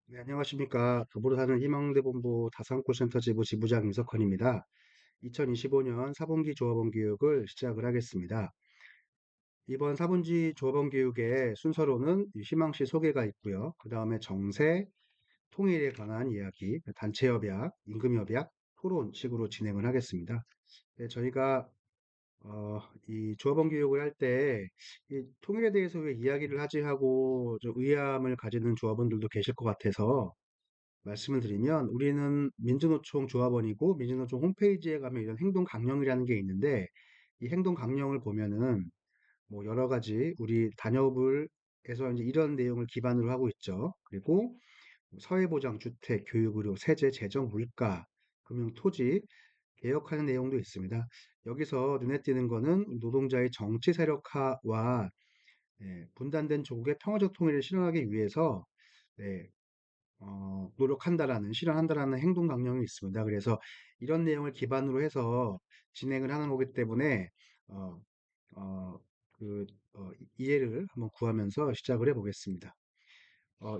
네, 안녕하십니까. 더불어 사는 희망대본부 다산콜센터 지부 지부장 임석헌입니다. 2025년 4분기 조합원 교육을 시작을 하겠습니다. 이번 4분기 조합원 교육의 순서로는 이 희망시 소개가 있고요. 그 다음에 정세, 통일에 관한 이야기, 단체협약, 임금협약, 토론식으로 진행을 하겠습니다. 네, 저희가 이 조합원 교육을 할 때 이 통일에 대해서 왜 이야기를 하지 하고 좀 의아함을 가지는 조합원들도 계실 것 같아서 말씀을 드리면 우리는 민주노총 조합원이고 민주노총 홈페이지에 가면 이런 행동 강령이라는 게 있는데 이 행동 강령을 보면은 뭐 여러 가지 우리 단협을 해서 이제 이런 내용을 기반으로 하고 있죠. 그리고 사회보장, 주택, 교육, 의료, 세제, 재정, 물가, 금융, 토지 개혁하는 내용도 있습니다. 여기서 눈에 띄는 거는 노동자의 정치 세력화와 분단된 조국의 평화적 통일을 실현하기 위해서 네, 노력한다라는, 실현한다라는 행동 강령이 있습니다. 그래서 이런 내용을 기반으로 해서 진행을 하는 거기 때문에, 어, 어, 이해를 한번 구하면서 시작을 해보겠습니다.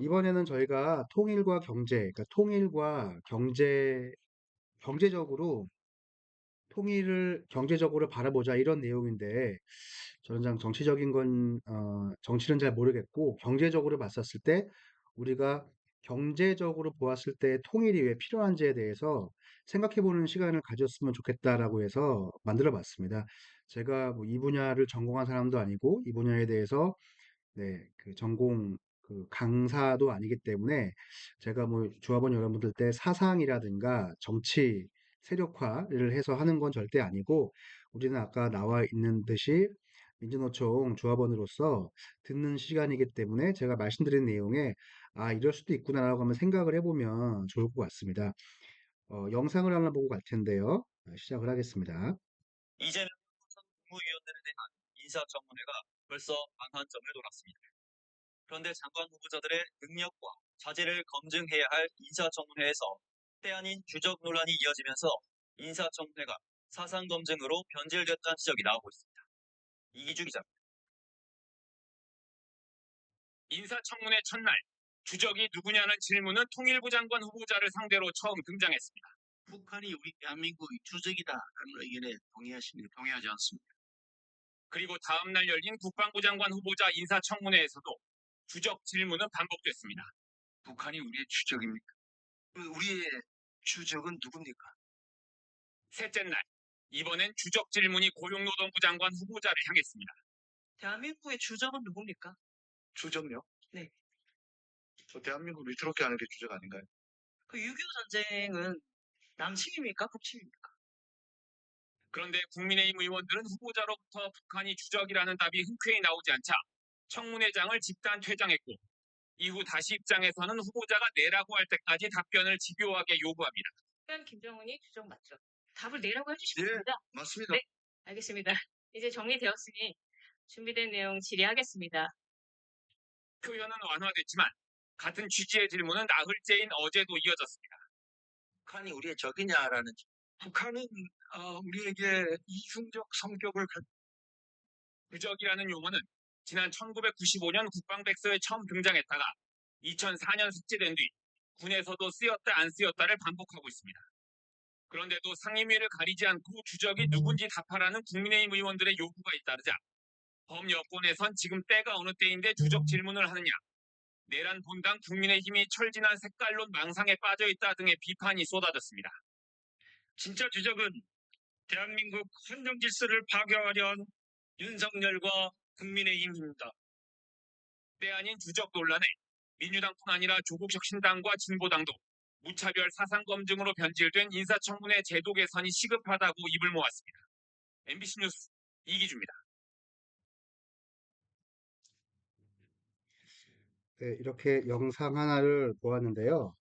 이번에는 저희가 통일과 경제, 그러니까 통일과 경제적으로 통일을 경제적으로 바라보자 이런 내용인데 저는 정치적인 건 정치는 잘 모르겠고 경제적으로 봤었을 때 우리가 경제적으로 보았을 때 통일이 왜 필요한지에 대해서 생각해 보는 시간을 가졌으면 좋겠다라고 해서 만들어 봤습니다. 제가 뭐 이 분야를 전공한 사람도 아니고 이 분야에 대해서 네, 그 전공 그 강사도 아니기 때문에 제가 뭐 조합원 여러분들 때 사상이라든가 정치 세력화를 해서 하는 건 절대 아니고 우리는 아까 나와 있는 듯이 민주노총 조합원으로서 듣는 시간이기 때문에 제가 말씀드린 내용에 아, 이럴 수도 있구나라고 한번 생각을 해보면 좋을 것 같습니다. 영상을 하나 보고 갈 텐데요. 시작을 하겠습니다. 이재명 전 국무위원들에 대한 인사청문회가 벌써 반환점을 돌았습니다. 그런데 장관 후보자들의 능력과 자질을 검증해야 할 인사청문회에서 때 아닌 주적 논란이 이어지면서 인사청문회가 사상검증으로 변질됐다는 지적이 나오고 있습니다. 이기주 기자. 인사청문회 첫날 주적이 누구냐는 질문은 통일부 장관 후보자를 상대로 처음 등장했습니다. 북한이 우리 대한민국의 주적이다라는 의견에 동의하십니까? 동의하지 않습니다. 그리고 다음날 열린 국방부 장관 후보자 인사청문회에서도 주적 질문은 반복됐습니다. 북한이 우리의 주적입니까? 우리의 주적은 누굽니까? 셋째 날, 이번엔 주적 질문이 고용노동부 장관 후보자를 향했습니다. 대한민국의 주적은 누굽니까? 주적요? 네. 대한민국을 위태롭게 하는 게 주적 아닌가요? 그 6.25 전쟁은 남침입니까? 북침입니까? 그런데 국민의힘 의원들은 후보자로부터 북한이 주적이라는 답이 흔쾌히 나오지 않자 청문회장을 집단 퇴장했고 이후 다시 입장에서는 후보자가 내라고 할 때까지 답변을 집요하게 요구합니다. 일단 김정은이 주적 맞죠? 답을 내라고 해주시면 됩니다. 맞습니다. 네, 알겠습니다. 이제 정리되었으니 준비된 내용 질의하겠습니다. 표현은 완화됐지만 같은 취지의 질문은 나흘째인 어제도 이어졌습니다. 북한이 우리의 적이냐라는 북한은 우리에게 이중적 성격을 부적이라는 용어는 지난 1995년 국방백서에 처음 등장했다가 2004년 삭제된 뒤 군에서도 쓰였다 안 쓰였다를 반복하고 있습니다. 그런데도 상임위를 가리지 않고 주적이 누군지 답하라는 국민의힘 의원들의 요구가 잇따르자 범여권에선 지금 때가 어느 때인데 주적 질문을 하느냐, 내란 본당 국민의힘이 철진한 색깔론 망상에 빠져있다 등의 비판이 쏟아졌습니다. 진짜 주적은 대한민국 헌정 질서를 파괴하려 한 윤석열과 국민의힘입니다. 때 아닌 주적 논란에 민주당뿐 아니라 조국혁신당과 진보당도 무차별 사상검증으로 변질된 인사청문회 제도 개선이 시급하다고 입을 모았습니다. MBC 뉴스 이기주입니다. 네, 이렇게 영상 하나를 보았는데요.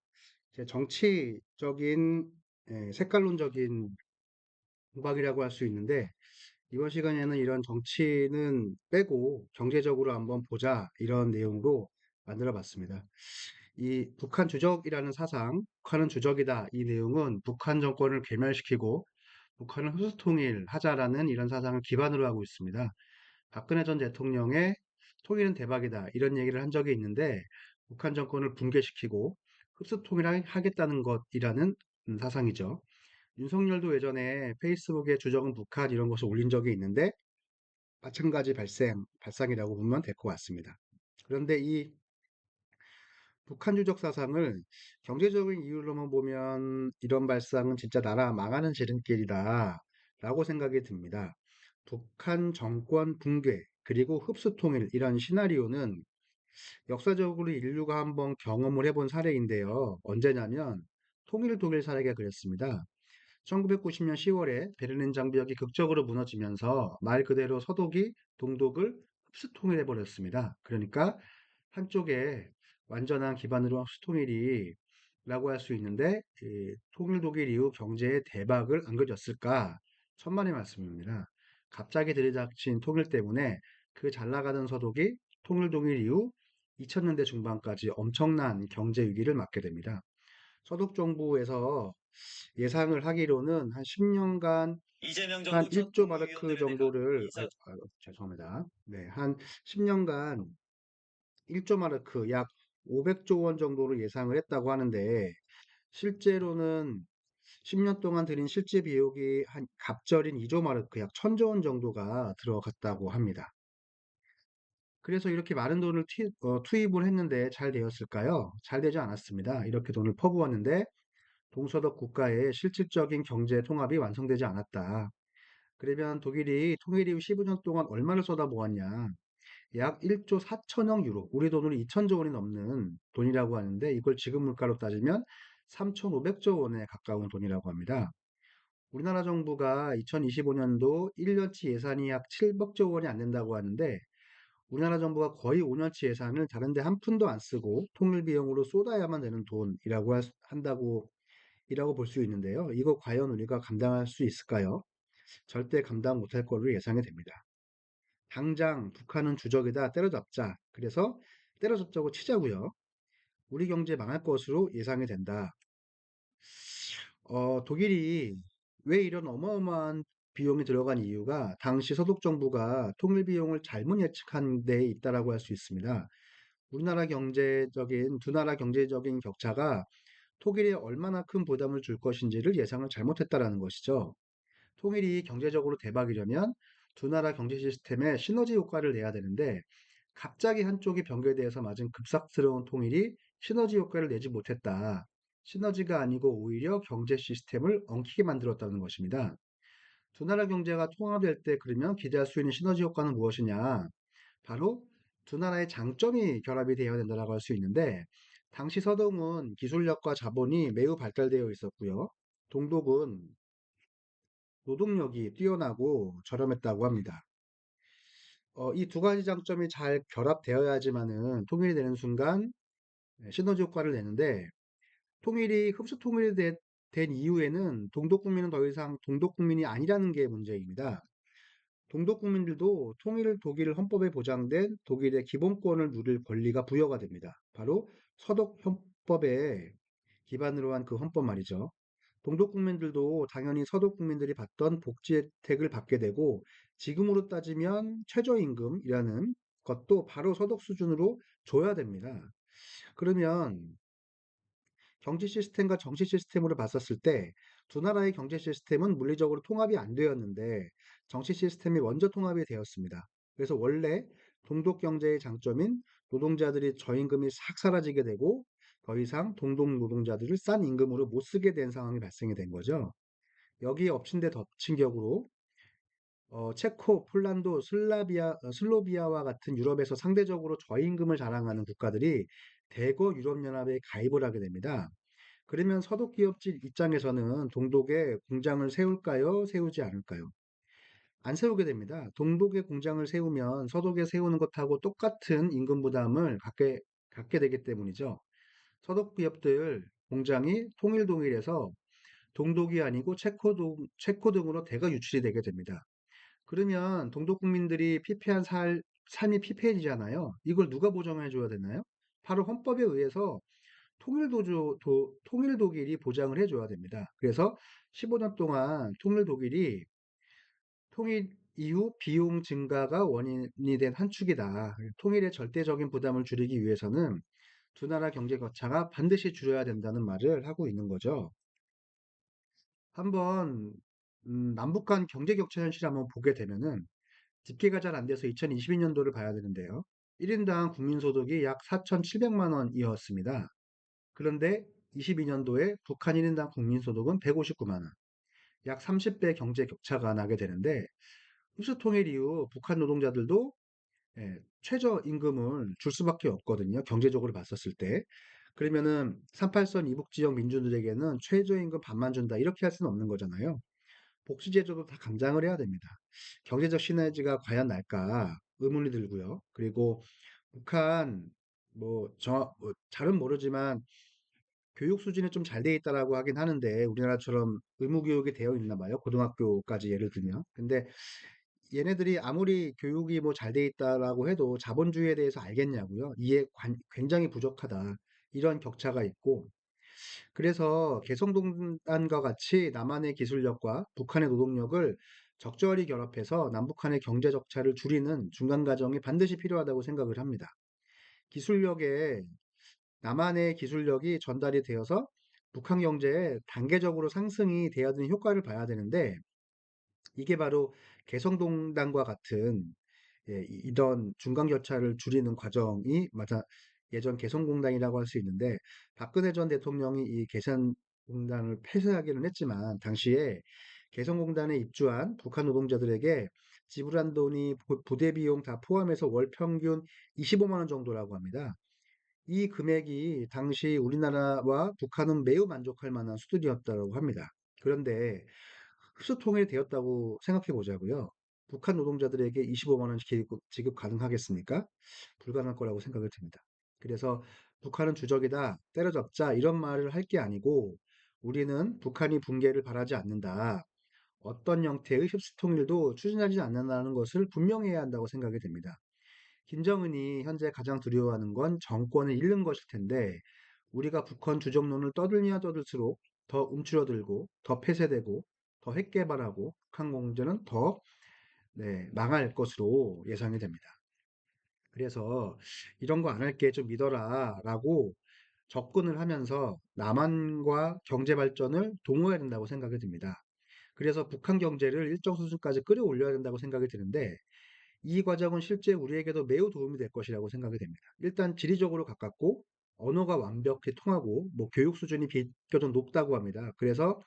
이제 정치적인 색깔론적인 공방이라고 할 수 있는데 이번 시간에는 이런 정치는 빼고 경제적으로 한번 보자 이런 내용으로 만들어 봤습니다. 이 북한 주적이라는 사상, 북한은 주적이다 이 내용은 북한 정권을 괴멸시키고 북한을 흡수통일 하자라는 이런 사상을 기반으로 하고 있습니다. 박근혜 전 대통령의 통일은 대박이다 이런 얘기를 한 적이 있는데 북한 정권을 붕괴시키고 흡수 통일하겠다는 것이라는 사상이죠. 윤석열도 예전에 페이스북에 주적은 북한 이런 것을 올린 적이 있는데 마찬가지 발상이라고 보면 될 것 같습니다. 그런데 이 북한 주적 사상을 경제적인 이유로만 보면 이런 발상은 진짜 나라 망하는 지름길이다 라고 생각이 듭니다. 북한 정권 붕괴 그리고 흡수 통일 이런 시나리오는 역사적으로 인류가 한번 경험을 해본 사례인데요. 언제냐면 통일 독일 사례가 그랬습니다. 1990년 10월에 베를린 장벽이 극적으로 무너지면서 말 그대로 서독이 동독을 흡수 통일해 버렸습니다. 그러니까 한쪽에 완전한 기반으로 흡수 통일이라고 할 수 있는데 통일 독일 이후 경제의 대박을 안겨줬을까? 천만의 말씀입니다. 갑자기 들이닥친 통일 때문에 그 잘 나가던 서독이 통일 독일 이후 2000년대 중반까지 엄청난 경제 위기를 맞게 됩니다. 서독 정부에서 예상을 하기로는 한 10년간 이재명 한 정부 첫 1조 마르크 국무위원들에다가 정도를, 인사 죄송합니다. 네, 한 10년간 1조 마르크 약 500조 원 정도로 예상을 했다고 하는데, 실제로는 10년 동안 들인 실제 비용이 한 갑절인 2조 마르크 약 1000조 원 정도가 들어갔다고 합니다. 그래서 이렇게 많은 돈을 투입을 했는데 잘 되었을까요? 잘 되지 않았습니다. 이렇게 돈을 퍼부었는데 동서독 국가의 실질적인 경제 통합이 완성되지 않았다. 그러면 독일이 통일 이후 15년 동안 얼마를 쏟아부었냐? 약 1조 4천억 유로, 우리 돈으로 2천조 원이 넘는 돈이라고 하는데 이걸 지금 물가로 따지면 3,500조 원에 가까운 돈이라고 합니다. 우리나라 정부가 2025년도 1년치 예산이 약 700조 원이 안 된다고 하는데 우리나라 정부가 거의 5년치 예산을 다른 데 한 푼도 안 쓰고 통일 비용으로 쏟아야만 되는 돈이라고 한다고 이라고 볼 수 있는데요. 이거 과연 우리가 감당할 수 있을까요? 절대 감당 못할 거로 예상이 됩니다. 당장 북한은 주적이다 때려잡자. 그래서 때려잡자고 치자고요. 우리 경제 망할 것으로 예상이 된다. 독일이 왜 이런 어마어마한 비용이 들어간 이유가 당시 서독 정부가 통일 비용을 잘못 예측한 데 있다라고 할 수 있습니다. 우리나라 경제적인 두 나라 경제적인 격차가 독일에 얼마나 큰 부담을 줄 것인지를 예상을 잘못했다라는 것이죠. 통일이 경제적으로 대박이려면 두 나라 경제 시스템에 시너지 효과를 내야 되는데 갑자기 한쪽이 붕괴돼서 맞은 급삭스러운 통일이 시너지 효과를 내지 못했다. 시너지가 아니고 오히려 경제 시스템을 엉키게 만들었다는 것입니다. 두 나라 경제가 통합될 때 그러면 기대할 수 있는 시너지 효과는 무엇이냐? 바로 두 나라의 장점이 결합이 되어야 된다고 할 수 있는데 당시 서독은 기술력과 자본이 매우 발달되어 있었고요. 동독은 노동력이 뛰어나고 저렴했다고 합니다. 이 두 가지 장점이 잘 결합되어야지만은 통일이 되는 순간 시너지 효과를 내는데 통일이 흡수 통일이 된 이후에는 동독 국민은 더 이상 동독 국민이 아니라는 게 문제입니다. 동독 국민들도 통일 독일 헌법에 보장된 독일의 기본권을 누릴 권리가 부여가 됩니다. 바로 서독 헌법에 기반으로 한 그 헌법 말이죠. 동독 국민들도 당연히 서독 국민들이 받던 복지 혜택을 받게 되고 지금으로 따지면 최저임금이라는 것도 바로 서독 수준으로 줘야 됩니다. 그러면 경제 시스템과 정치 시스템으로 봤었을 때 두 나라의 경제 시스템은 물리적으로 통합이 안 되었는데 정치 시스템이 먼저 통합이 되었습니다. 그래서 원래 동독 경제의 장점인 노동자들이 저임금이 싹 사라지게 되고 더 이상 동독 노동자들을 싼 임금으로 못 쓰게 된 상황이 발생이 된 거죠. 여기에 엎친 데 덮친 격으로 체코, 폴란드, 슬로비아와 같은 유럽에서 상대적으로 저임금을 자랑하는 국가들이 대거 유럽연합에 가입을 하게 됩니다. 그러면 서독 기업질 입장에서는 동독에 공장을 세울까요? 세우지 않을까요? 안 세우게 됩니다. 동독에 공장을 세우면 서독에 세우는 것하고 똑같은 임금 부담을 갖게 되기 때문이죠. 서독 기업들 공장이 통일동일해서 동독이 아니고 체코 등으로 대거 유출이 되게 됩니다. 그러면 동독 국민들이 피폐한 삶이 피폐해지잖아요. 이걸 누가 보장해 줘야 되나요? 바로 헌법에 의해서 통일 독일이 보장을 해줘야 됩니다. 그래서 15년 동안 통일 독일이 통일 이후 비용 증가가 원인이 된 한 축이다. 통일의 절대적인 부담을 줄이기 위해서는 두 나라 경제 격차가 반드시 줄여야 된다는 말을 하고 있는 거죠. 한번 남북 간 경제 격차 현실을 한번 보게 되면은 집계가 잘 안 돼서 2022년도를 봐야 되는데요. 1인당 국민소득이 약 4,700만 원이었습니다. 그런데 22년도에 북한 1인당 국민소득은 159만 원, 약 30배 경제 격차가 나게 되는데 흡수통일 이후 북한 노동자들도 최저임금을 줄 수밖에 없거든요. 경제적으로 봤었을 때. 그러면은 38선 이북 지역 민주들에게는 최저임금 반만 준다 이렇게 할 수는 없는 거잖아요. 복지제도도 다 감장을 해야 됩니다. 경제적 시너지가 과연 날까 의문이 들고요. 그리고 북한 잘은 모르지만 교육 수준이 좀 잘 돼 있다라고 하긴 하는데 우리나라처럼 의무 교육이 되어 있나 봐요. 고등학교까지 예를 들면. 근데 얘네들이 아무리 교육이 뭐 잘 돼 있다라고 해도 자본주의에 대해서 알겠냐고요. 굉장히 부족하다. 이런 격차가 있고 그래서 개성동단과 같이 남한의 기술력과 북한의 노동력을 적절히 결합해서 남북한의 경제 격차를 줄이는 중간 과정이 반드시 필요하다고 생각을 합니다. 기술력에 남한의 기술력이 전달이 되어서 북한 경제에 단계적으로 상승이 돼야 되는 효과를 봐야 되는데 이게 바로 개성동단과 같은 이런 중간 격차를 줄이는 과정이 맞아 예전 개성공단이라고 할 수 있는데 박근혜 전 대통령이 이 개성공단을 폐쇄하기는 했지만 당시에 개성공단에 입주한 북한 노동자들에게 지불한 돈이 부대 비용 다 포함해서 월 평균 25만 원 정도라고 합니다. 이 금액이 당시 우리나라와 북한은 매우 만족할 만한 수준이었다고 합니다. 그런데 흡수통일이 되었다고 생각해 보자고요. 북한 노동자들에게 25만 원 지급 가능하겠습니까? 불가능할 거라고 생각을 듭니다. 그래서 북한은 주적이다, 때려잡자 이런 말을 할 게 아니고 우리는 북한이 붕괴를 바라지 않는다. 어떤 형태의 흡수통일도 추진하지 않는다는 것을 분명히 해야 한다고 생각이 됩니다. 김정은이 현재 가장 두려워하는 건 정권을 잃는 것일 텐데 우리가 북한 주적론을 떠들면 떠들수록 더 움츠러들고 더 폐쇄되고 더 핵 개발하고 북한 공조는 더 망할 것으로 예상이 됩니다. 그래서 이런 거 안 할게 좀 믿어라라고 접근을 하면서 남한과 경제 발전을 동호해야 된다고 생각이 듭니다. 그래서 북한 경제를 일정 수준까지 끌어올려야 된다고 생각이 드는데 이 과정은 실제 우리에게도 매우 도움이 될 것이라고 생각이 됩니다. 일단 지리적으로 가깝고 언어가 완벽히 통하고 뭐 교육 수준이 비교적 높다고 합니다. 그래서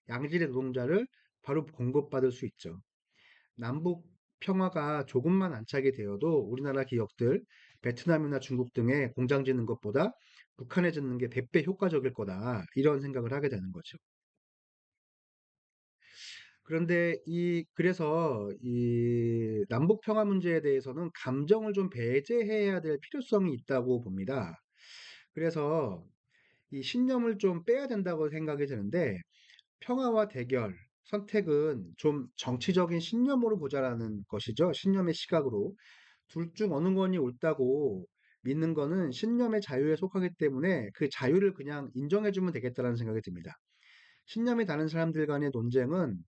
양질의 노동자를 바로 공급받을 수 있죠. 남북 평화가 조금만 안착이 되어도 우리나라 기업들 베트남이나 중국 등에 공장 짓는 것보다 북한에 짓는 게 100배 효과적일 거다. 이런 생각을 하게 되는 거죠. 그런데 그래서 이 남북 평화 문제에 대해서는 감정을 좀 배제해야 될 필요성이 있다고 봅니다. 그래서 이 신념을 좀 빼야 된다고 생각이 드는데 평화와 대결, 선택은 좀 정치적인 신념으로 보자라는 것이죠. 신념의 시각으로. 둘 중 어느 건이 옳다고 믿는 거는 신념의 자유에 속하기 때문에 그 자유를 그냥 인정해주면 되겠다라는 생각이 듭니다. 신념이 다른 사람들 간의 논쟁은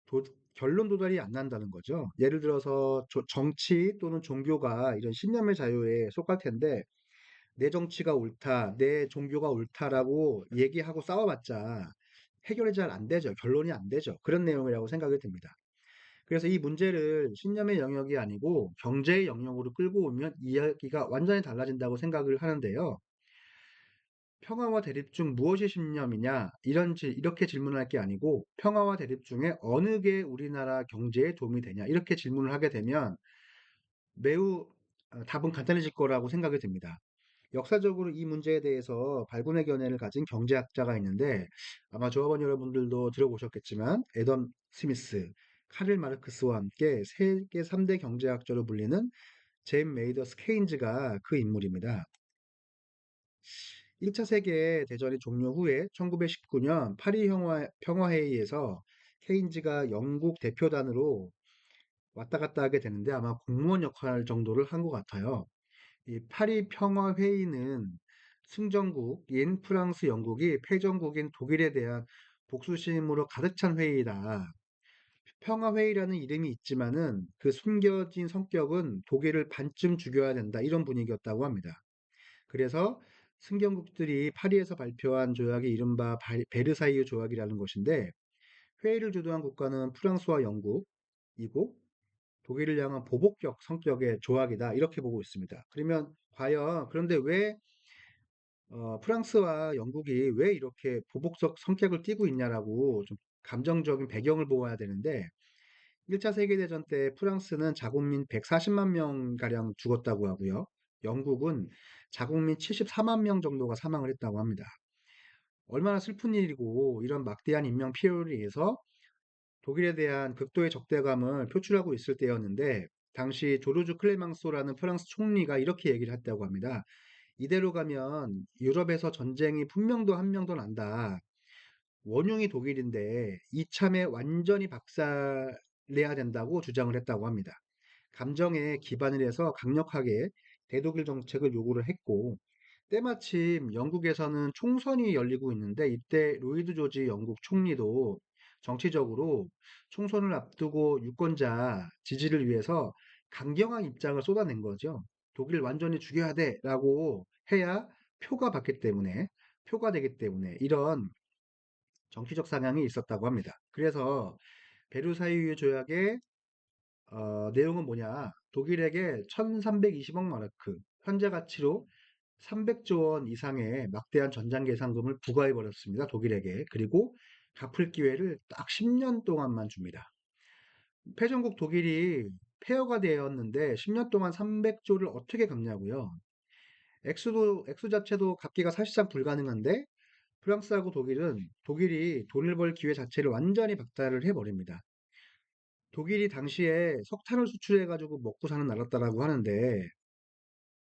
도- 결론 도달이 안 난다는 거죠. 예를 들어서 정치 또는 종교가 이런 신념의 자유에 속할 텐데 내 정치가 옳다, 내 종교가 옳다라고 얘기하고 싸워봤자 해결이 잘 안 되죠. 결론이 안 되죠. 그런 내용이라고 생각이 듭니다. 그래서 이 문제를 신념의 영역이 아니고 경제의 영역으로 끌고 오면 이야기가 완전히 달라진다고 생각을 하는데요. 평화와 대립 중 무엇이 신념이냐? 이렇게 질문할 게 아니고 평화와 대립 중에 어느 게 우리나라 경제에 도움이 되냐? 이렇게 질문을 하게 되면 매우 답은 간단해질 거라고 생각이 듭니다. 역사적으로 이 문제에 대해서 발군의 견해를 가진 경제학자가 있는데 아마 조합원 여러분들도 들어보셨겠지만 애덤 스미스, 카를 마르크스와 함께 세계 3대 경제학자로 불리는 제임 메이더스 케인즈가 그 인물입니다. 1차 세계 대전이 종료 후에 1919년 파리 평화회의에서 케인즈가 영국 대표단으로 왔다 갔다 하게 되는데 아마 공무원 역할 정도를 한 것 같아요. 이 파리 평화회의는 승전국인 프랑스, 영국이 패전국인 독일에 대한 복수심으로 가득 찬 회의다. 평화회의라는 이름이 있지만은 그 숨겨진 성격은 독일을 반쯤 죽여야 된다. 이런 분위기였다고 합니다. 그래서 승경국들이 파리에서 발표한 조약이 이른바 베르사유 조약이라는 것인데 회의를 주도한 국가는 프랑스와 영국이고 독일을 향한 보복적 성격의 조약이다 이렇게 보고 있습니다. 그러면 과연 그런데 왜 프랑스와 영국이 왜 이렇게 보복적 성격을 띠고 있냐라고 좀 감정적인 배경을 보아야 되는데 1차 세계대전 때 프랑스는 자국민 140만 명 가량 죽었다고 하고요. 영국은 자국민 74만 명 정도가 사망을 했다고 합니다. 얼마나 슬픈 일이고 이런 막대한 인명 피해를 위해서 독일에 대한 극도의 적대감을 표출하고 있을 때였는데 당시 조르주 클레망소라는 프랑스 총리가 이렇게 얘기를 했다고 합니다. 이대로 가면 유럽에서 전쟁이 분명도 한 명도 난다. 원흉이 독일인데 이참에 완전히 박살내야 된다고 주장을 했다고 합니다. 감정에 기반을 해서 강력하게 대독일 정책을 요구를 했고 때마침 영국에서는 총선이 열리고 있는데 이때 로이드 조지 영국 총리도 정치적으로 총선을 앞두고 유권자 지지를 위해서 강경한 입장을 쏟아낸 거죠. 독일 완전히 죽여야 돼라고 해야 표가 되기 때문에 이런 정치적 상향이 있었다고 합니다. 그래서 베르사유 조약의 내용은 뭐냐? 독일에게 1320억 마르크, 현재 가치로 300조 원 이상의 막대한 전장계 상금을 부과해 버렸습니다. 독일에게. 그리고 갚을 기회를 딱 10년 동안만 줍니다. 패전국 독일이 폐허가 되었는데 10년 동안 300조를 어떻게 갚냐고요? 액수 자체도 갚기가 사실상 불가능한데 프랑스하고 독일이 돈을 벌 기회 자체를 완전히 박탈을 해버립니다. 독일이 당시에 석탄을 수출해가지고 먹고 사는 나라였다라고 하는데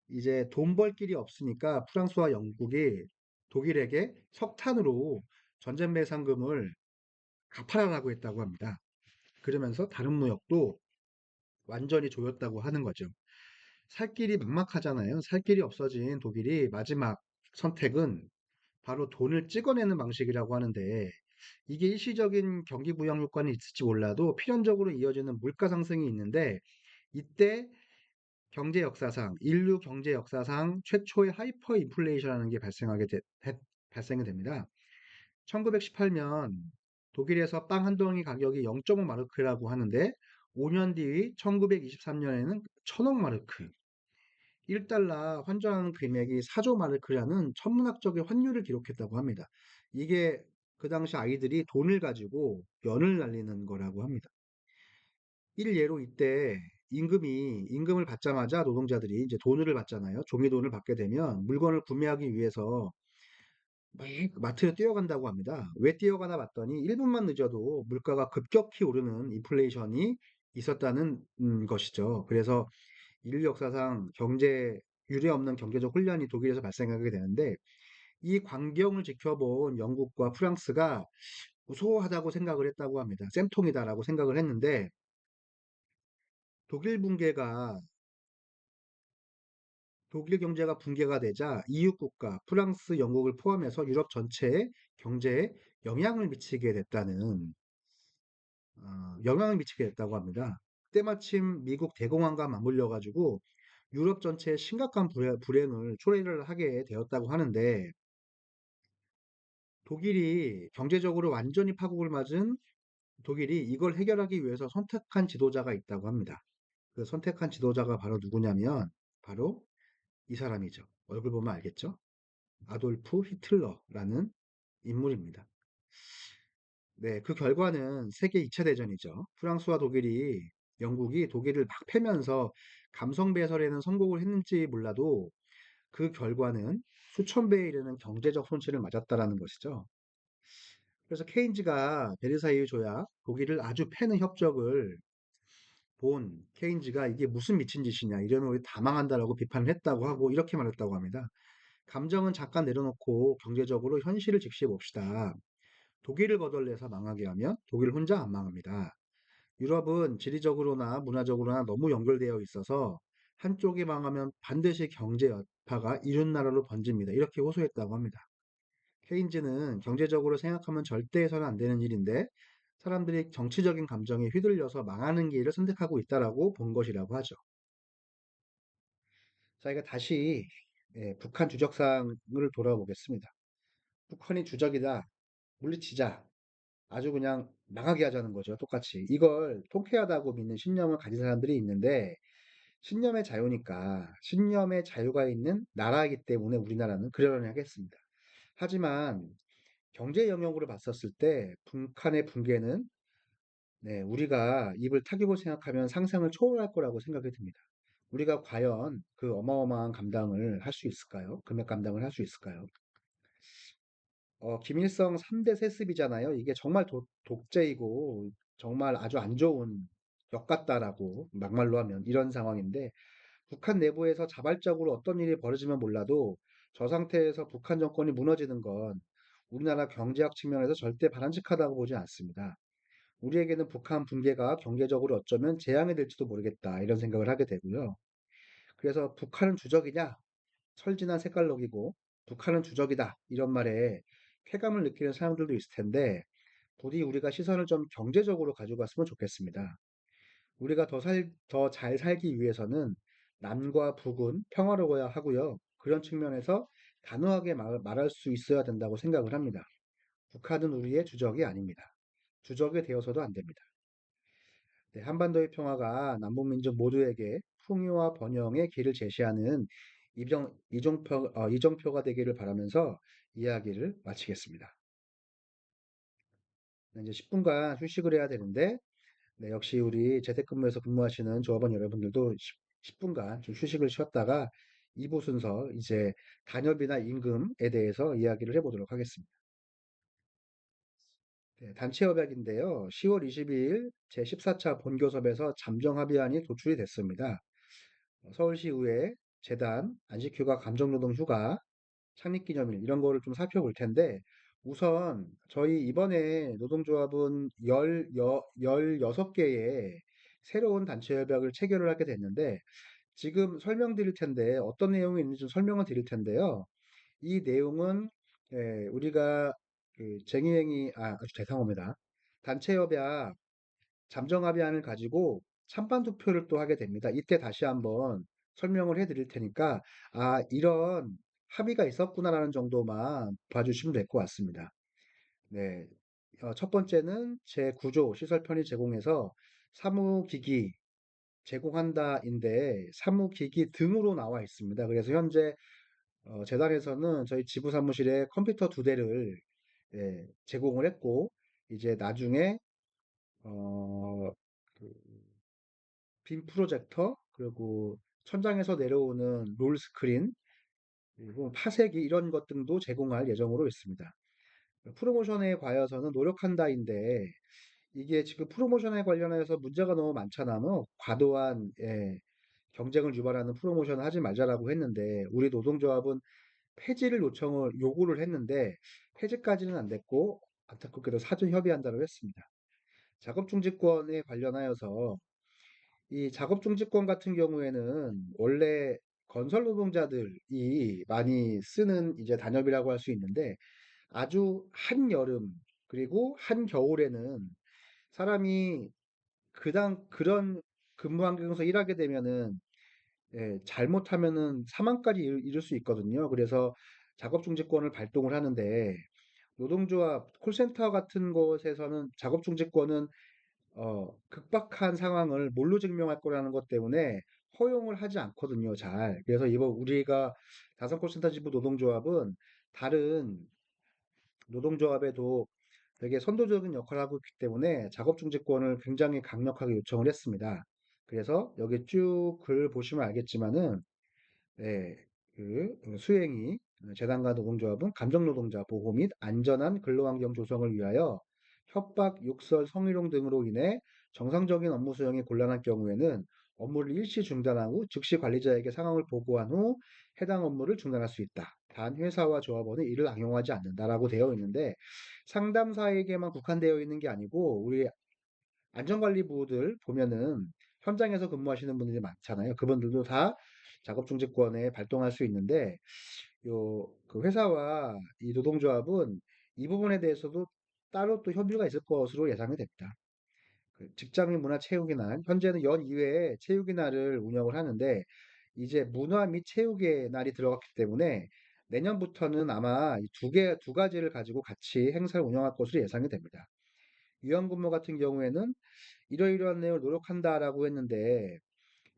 이제 돈 벌 길이 없으니까 프랑스와 영국이 독일에게 석탄으로 전쟁 배상금을 갚아라라고 했다고 합니다. 그러면서 다른 무역도 완전히 조였다고 하는 거죠. 살 길이 막막하잖아요. 살 길이 없어진 독일이 마지막 선택은 바로 돈을 찍어내는 방식이라고 하는데 이게 일시적인 경기 부양 효과는 있을지 몰라도 필연적으로 이어지는 물가 상승이 있는데 이때 인류 경제 역사상 최초의 하이퍼 인플레이션이라는 게 발생이 됩니다. 1918년 독일에서 빵 한 덩이 가격이 0.5 마르크라고 하는데 5년 뒤 1923년에는 1000억 마르크, 1달러 환전하는 금액이 4조 마르크라는 천문학적인 환율을 기록했다고 합니다. 이게 그 당시 아이들이 돈을 가지고 연을 날리는 거라고 합니다. 일예로 이때 임금을 받자마자 노동자들이 이제 돈을 받잖아요. 종이 돈을 받게 되면 물건을 구매하기 위해서 막 마트로 뛰어간다고 합니다. 왜 뛰어가나 봤더니 1분만 늦어도 물가가 급격히 오르는 인플레이션이 있었다는 것이죠. 그래서 인류 역사상 유례 없는 경제적 혼란이 독일에서 발생하게 되는데 이 광경을 지켜본 영국과 프랑스가 무소하다고 생각을 했다고 합니다. 쌤통이다라고 생각을 했는데 독일 붕괴가 독일 경제가 붕괴가 되자 이웃 국가 프랑스, 영국을 포함해서 유럽 전체의 경제에 영향을 미치게 됐다고 합니다. 때마침 미국 대공황과 맞물려 가지고 유럽 전체에 심각한 불행을 초래를 하게 되었다고 하는데 독일이 경제적으로 완전히 파국을 맞은 독일이 이걸 해결하기 위해서 선택한 지도자가 있다고 합니다. 그 선택한 지도자가 바로 누구냐면 바로 이 사람이죠. 얼굴 보면 알겠죠? 아돌프 히틀러라는 인물입니다. 네, 그 결과는 세계 2차 대전이죠. 영국이 독일을 막 패면서 감성 배설에는 성공을 했는지 몰라도 그 결과는 수천 배에 이르는 경제적 손실을 맞았다라는 것이죠. 그래서 케인즈가 베르사유 조약, 독일을 아주 패는 협정을 본 케인즈가 이게 무슨 미친 짓이냐, 이러면 우리 다 망한다라고 비판을 했다고 하고 이렇게 말했다고 합니다. 감정은 잠깐 내려놓고 경제적으로 현실을 직시해 봅시다. 독일을 거덜내서 망하게 하면 독일 혼자 안 망합니다. 유럽은 지리적으로나 문화적으로나 너무 연결되어 있어서 한쪽이 망하면 반드시 경제 여파가 이웃 나라로 번집니다. 이렇게 호소했다고 합니다. 케인즈는 경제적으로 생각하면 절대 해서는 안 되는 일인데 사람들이 정치적인 감정에 휘둘려서 망하는 길을 선택하고 있다라고 본 것이라고 하죠. 자, 이거 다시 예, 북한 주적상을 돌아보겠습니다. 북한이 주적이다. 물리치자. 아주 그냥 망하게 하자는 거죠. 똑같이. 이걸 통쾌하다고 믿는 신념을 가진 사람들이 있는데 신념의 자유니까 신념의 자유가 있는 나라이기 때문에 우리나라는 그러려니 하겠습니다. 하지만 경제 영역으로 봤었을 때 북한의 붕괴는 네, 우리가 입을 타격을 생각하면 상상을 초월할 거라고 생각이 듭니다. 우리가 과연 그 어마어마한 감당을 할 수 있을까요? 금액 감당을 할 수 있을까요? 김일성 3대 세습이잖아요. 이게 정말 독재이고 정말 아주 안 좋은 역 같다라고 막말로 하면 이런 상황인데 북한 내부에서 자발적으로 어떤 일이 벌어지면 몰라도 저 상태에서 북한 정권이 무너지는 건 우리나라 경제학 측면에서 절대 바람직하다고 보지 않습니다. 우리에게는 북한 붕괴가 경제적으로 어쩌면 재앙이 될지도 모르겠다 이런 생각을 하게 되고요. 그래서 북한은 주적이냐? 철진한 색깔록이고 북한은 주적이다 이런 말에 쾌감을 느끼는 사람들도 있을 텐데 부디 우리가 시선을 좀 경제적으로 가져갔으면 좋겠습니다. 우리가 더 잘 살기 위해서는 남과 북은 평화로워야 하고요. 그런 측면에서 단호하게 말할 수 있어야 된다고 생각을 합니다. 북한은 우리의 주적이 아닙니다. 주적이 되어서도 안 됩니다. 네, 한반도의 평화가 남북민족 모두에게 풍요와 번영의 길을 제시하는 이정표가 되기를 바라면서 이야기를 마치겠습니다. 네, 이제 10분간 휴식을 해야 되는데, 네, 역시 우리 재택근무에서 근무하시는 조합원 여러분들도 10분간 좀 휴식을 쉬었다가 2부 순서 이제 단협이나 임금에 대해서 이야기를 해보도록 하겠습니다. 네, 단체 협약인데요. 10월 22일 제14차 본교섭에서 잠정 합의안이 도출이 됐습니다. 서울시의회, 재단, 안식휴가, 감정노동휴가, 창립기념일 이런 거를 좀 살펴볼 텐데 우선 저희 이번에 노동조합은 16개의 새로운 단체 협약을 체결을 하게 됐는데 지금 설명드릴 텐데 어떤 내용이 있는지 좀 설명을 드릴 텐데요. 이 내용은 우리가 그 아주 죄송합니다. 단체 협약 잠정합의안을 가지고 찬반 투표를 또 하게 됩니다. 이때 다시 한번 설명을 해드릴 테니까 이런 합의가 있었구나라는 정도만 봐주시면 될 것 같습니다. 네, 첫 번째는 제9조 시설 편의 제공에서 사무기기 제공한다인데 사무기기 등으로 나와 있습니다. 그래서 현재 재단에서는 저희 지부 사무실에 컴퓨터 2대를 제공을 했고 이제 나중에 어, 그 빔 프로젝터, 그리고 천장에서 내려오는 롤 스크린, 그리고 파쇄기 이런 것 등도 제공할 예정으로 있습니다. 프로모션에 관해서는 노력한다인데 이게 지금 프로모션에 관련해서 문제가 너무 많잖아. 뭐 과도한 경쟁을 유발하는 프로모션을 하지 말자라고 했는데 우리 노동조합은 폐지를 요구를 했는데 폐지까지는 안 됐고 안타깝게도 사전 협의한다고 했습니다. 작업 중지권에 관련하여서 이 작업 중지권 같은 경우에는 원래 건설 노동자들이 많이 쓰는 이제 단협이라고 할 수 있는데 아주 한여름 그리고 한겨울에는 사람이 그런 근무 환경에서 일하게 되면은 잘못하면은 사망까지 이를 수 있거든요. 그래서 작업 중지권을 발동을 하는데 노동조합 콜센터 같은 곳에서는 작업 중지권은 극박한 상황을 뭘로 증명할 거라는 것 때문에 허용을 하지 않거든요, 잘. 그래서 이번 우리가 다산콜센터 지부 노동조합은 다른 노동조합에도 되게 선도적인 역할을 하고 있기 때문에 작업 중지권을 굉장히 강력하게 요청을 했습니다. 그래서 여기 쭉 글 보시면 알겠지만은 네, 수행이 재단과 노동조합은 감정노동자 보호 및 안전한 근로환경 조성을 위하여 협박, 욕설, 성희롱 등으로 인해 정상적인 업무 수행이 곤란할 경우에는 업무를 일시 중단한 후 즉시 관리자에게 상황을 보고한 후 해당 업무를 중단할 수 있다. 단 회사와 조합원은 이를 악용하지 않는다라고 되어 있는데 상담사에게만 국한되어 있는 게 아니고 우리 안전관리부들 보면은 현장에서 근무하시는 분들이 많잖아요. 그분들도 다 작업중지권에 발동할 수 있는데, 그 회사와 이 노동조합은 이 부분에 대해서도 따로 또 협의가 있을 것으로 예상이 됩니다. 그 직장인 문화 체육의 날, 현재는 연 2회에 체육의 날을 운영을 하는데, 이제 문화 및 체육의 날이 들어갔기 때문에 내년부터는 아마 두 가지를 가지고 같이 행사를 운영할 것으로 예상이 됩니다. 유연근무 같은 경우에는 이러이러한 내용을 노력한다라고 했는데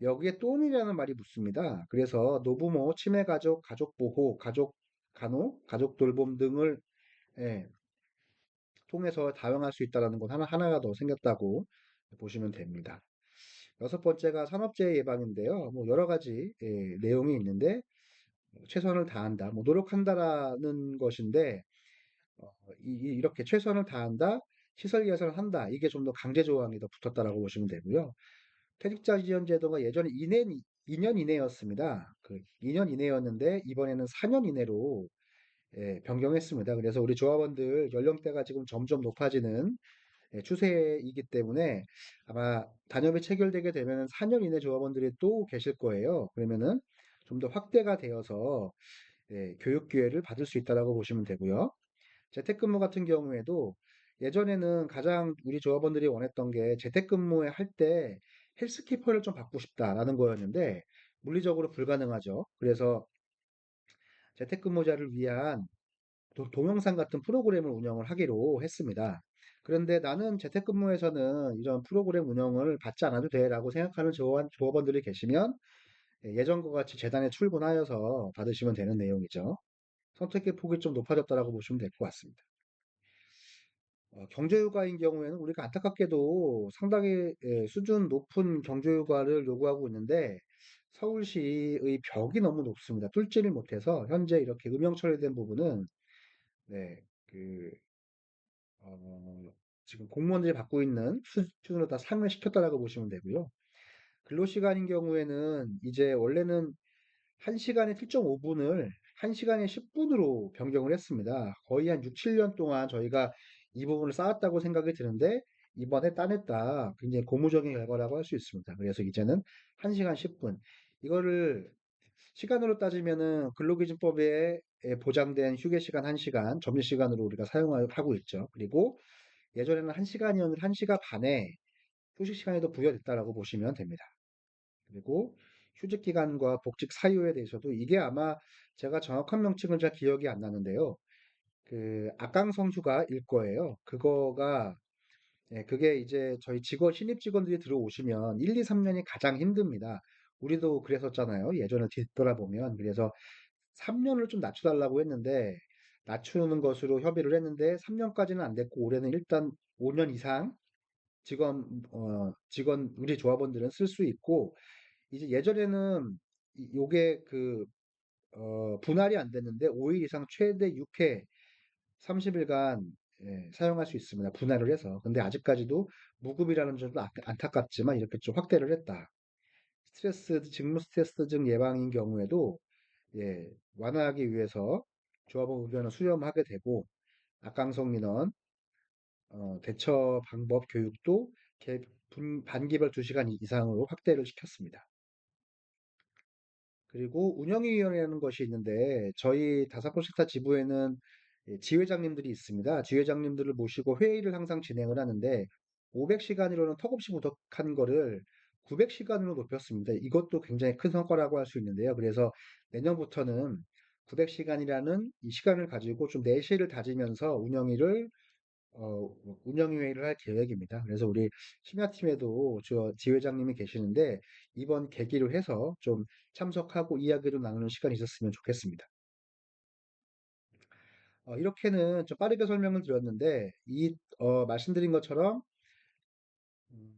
여기에 또는이라는 말이 붙습니다. 그래서 노부모, 치매 가족, 가족 보호, 가족 간호, 가족 돌봄 등을 예, 통해서 다양할 수 있다는 건 하나가 더 생겼다고 보시면 됩니다. 여섯 번째가 산업재해 예방인데요. 뭐 여러 가지 내용이 있는데 최선을 다한다, 뭐 노력한다라는 것인데 이렇게 최선을 다한다, 시설 개선을 한다. 이게 좀 더 강제 조항이 더 붙었다라고 보시면 되고요. 퇴직자 지원 제도가 예전에 2년 이내였습니다. 그 2년 이내였는데 이번에는 4년 이내로 변경했습니다. 그래서 우리 조합원들 연령대가 지금 점점 높아지는 추세이기 때문에 아마 단협이 체결되게 되면 4년 이내 조합원들이 또 계실 거예요. 그러면은 좀 더 확대가 되어서 교육 기회를 받을 수 있다라고 보시면 되고요. 재택근무 같은 경우에도 예전에는 가장 우리 조합원들이 원했던 게 재택근무에 할 때 헬스키퍼를 좀 받고 싶다라는 거였는데 물리적으로 불가능하죠. 그래서 재택근무자를 위한 동영상 같은 프로그램을 운영을 하기로 했습니다. 그런데 나는 재택근무에서는 이런 프로그램 운영을 받지 않아도 돼라고 생각하는 조합원들이 계시면 예전과 같이 재단에 출근하여서 받으시면 되는 내용이죠. 선택의 폭이 좀 높아졌다라고 보시면 될 것 같습니다. 경제휴가인 경우에는 우리가 안타깝게도 상당히 수준 높은 경제휴가를 요구하고 있는데 서울시의 벽이 너무 높습니다. 뚫지를 못해서 현재 이렇게 음영 처리된 부분은 네, 그 지금 공무원들이 받고 있는 수준으로 다 상회시켰다라고 보시면 되고요. 근로시간인 경우에는 이제 원래는 1시간에 7.5분을 1시간에 10분으로 변경을 했습니다. 거의 한 6, 7년 동안 저희가 이 부분을 쌓았다고 생각이 드는데 이번에 따냈다. 굉장히 고무적인 결과라고 할 수 있습니다. 그래서 이제는 1시간 10분. 이거를 시간으로 따지면은 근로기준법에 보장된 휴게시간 1시간, 점심시간으로 우리가 사용하고 있죠. 그리고 예전에는 1시간이었는데 1시간 반에 휴식 시간이 더 부여됐다라고 보시면 됩니다. 그리고 휴직 기간과 복직 사유에 대해서도 이게 아마 제가 정확한 명칭은 잘 기억이 안 나는데요. 그 악강성 휴가일 거예요. 그게 이제 저희 신입 직원들이 들어오시면 1, 2, 3년이 가장 힘듭니다. 우리도 그랬었잖아요. 예전에 뒤돌아보면. 그래서 3년을 좀 낮춰달라고 했는데 낮추는 것으로 협의를 했는데 3년까지는 안 됐고 올해는 일단 5년 이상 우리 조합원들은 쓸 수 있고 이제 예전에는 요게 분할이 안 됐는데 5일 이상 최대 6회 30일간 사용할 수 있습니다. 분할을 해서. 근데 아직까지도 무급이라는 점도 안타깝지만 이렇게 좀 확대를 했다. 직무 스트레스 등 예방인 경우에도 완화하기 위해서 조합원 의견을 수렴하게 되고 악강성 민원 대처 방법 교육도 반기별 2시간 이상으로 확대를 시켰습니다. 그리고 운영위원회라는 것이 있는데 저희 다사포시타 지부에는 지회장님들이 있습니다. 지회장님들을 모시고 회의를 항상 진행을 하는데 500시간으로는 턱없이 부족한 거를 900시간으로 높였습니다. 이것도 굉장히 큰 성과라고 할 수 있는데요. 그래서 내년부터는 900시간이라는 이 시간을 가지고 좀 내실을 다지면서 운영회의를 할 계획입니다. 그래서 우리 심야팀에도 저 지회장님이 계시는데 이번 계기로 해서 좀 참석하고 이야기를 나누는 시간이 있었으면 좋겠습니다. 이렇게는 좀 빠르게 설명을 드렸는데 말씀드린 것처럼 음,